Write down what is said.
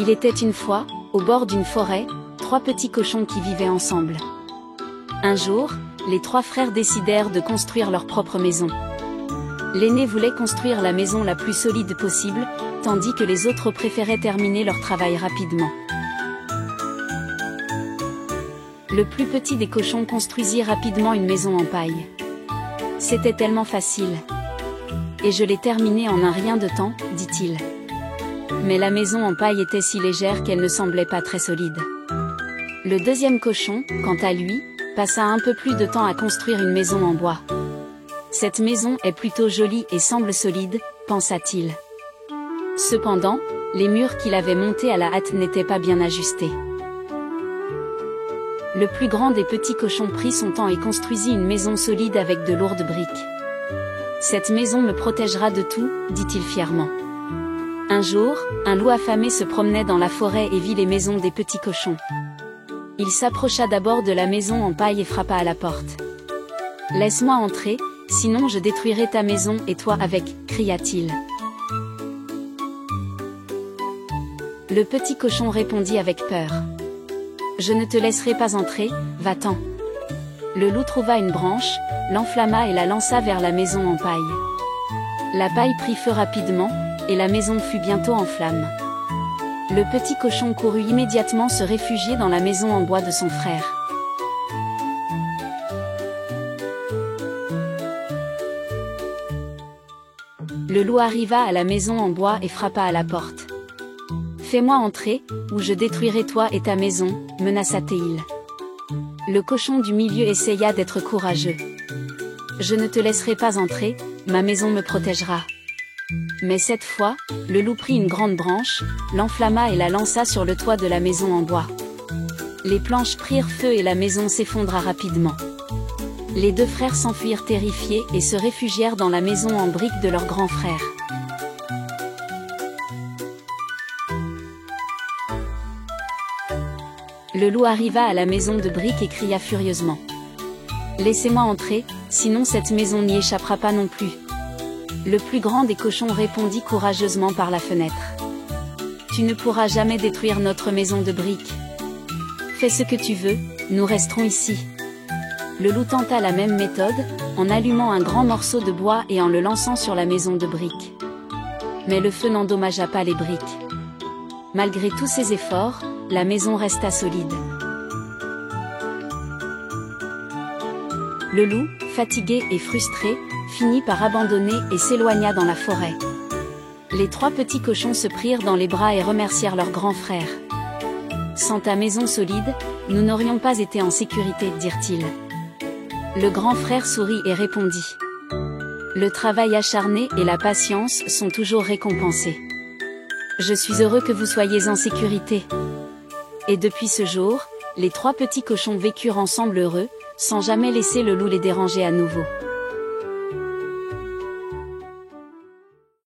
Il était une fois, au bord d'une forêt, 3 petits cochons qui vivaient ensemble. Un jour, les 3 frères décidèrent de construire leur propre maison. L'aîné voulait construire la maison la plus solide possible, tandis que les autres préféraient terminer leur travail rapidement. Le plus petit des cochons construisit rapidement une maison en paille. C'était tellement facile. Et je l'ai terminée en un rien de temps, dit-il. Mais la maison en paille était si légère qu'elle ne semblait pas très solide. Le deuxième cochon, quant à lui, passa un peu plus de temps à construire une maison en bois. Cette maison est plutôt jolie et semble solide, pensa-t-il. Cependant, les murs qu'il avait montés à la hâte n'étaient pas bien ajustés. Le plus grand des petits cochons prit son temps et construisit une maison solide avec de lourdes briques. Cette maison me protégera de tout, dit-il fièrement. Un jour, un loup affamé se promenait dans la forêt et vit les maisons des petits cochons. Il s'approcha d'abord de la maison en paille et frappa à la porte. « Laisse-moi entrer, sinon je détruirai ta maison et toi avec, » cria-t-il. Le petit cochon répondit avec peur. « Je ne te laisserai pas entrer, va-t'en. » Le loup trouva une branche, l'enflamma et la lança vers la maison en paille. La paille prit feu rapidement, et la maison fut bientôt en flammes. Le petit cochon courut immédiatement se réfugier dans la maison en bois de son frère. Le loup arriva à la maison en bois et frappa à la porte. « Fais-moi entrer, ou je détruirai toi et ta maison, » menaça-t-il. Le cochon du milieu essaya d'être courageux. « Je ne te laisserai pas entrer, ma maison me protégera. » Mais cette fois, le loup prit une grande branche, l'enflamma et la lança sur le toit de la maison en bois. Les planches prirent feu et la maison s'effondra rapidement. Les 2 frères s'enfuirent terrifiés et se réfugièrent dans la maison en briques de leur grand frère. Le loup arriva à la maison de briques et cria furieusement. « Laissez-moi entrer, sinon cette maison n'y échappera pas non plus. » Le plus grand des cochons répondit courageusement par la fenêtre. « Tu ne pourras jamais détruire notre maison de briques. Fais ce que tu veux, nous resterons ici. » Le loup tenta la même méthode, en allumant un grand morceau de bois et en le lançant sur la maison de briques. Mais le feu n'endommagea pas les briques. Malgré tous ses efforts, la maison resta solide. Le loup, fatigué et frustré, finit par abandonner et s'éloigna dans la forêt. Les 3 petits cochons se prirent dans les bras et remercièrent leur grand frère. « Sans ta maison solide, nous n'aurions pas été en sécurité, » dirent-ils. Le grand frère sourit et répondit. « Le travail acharné et la patience sont toujours récompensés. Je suis heureux que vous soyez en sécurité. » Et depuis ce jour, les 3 petits cochons vécurent ensemble heureux, sans jamais laisser le loup les déranger à nouveau.